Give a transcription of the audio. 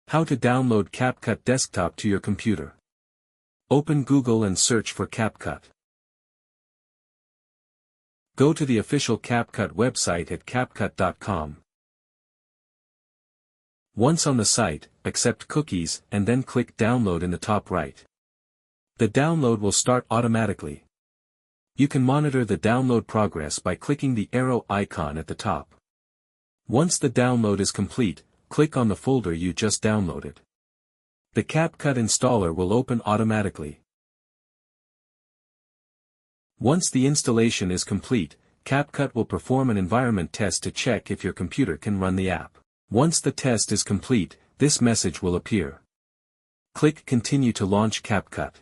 How to download Capcut Desktop to your computer. Open Google and search for Capcut. Go to the official Capcut website at capcut.com. Once on the site, accept cookies and then click Download in the top right. The download will start automatically. You can monitor the download progress by clicking the arrow icon at the top. Once the download is complete, click on the folder you just downloaded. The Capcut installer will open automatically. Once the installation is complete, Capcut will perform an environment test to check if your computer can run the app. Once the test is complete, this message will appear. Click Continue to launch Capcut.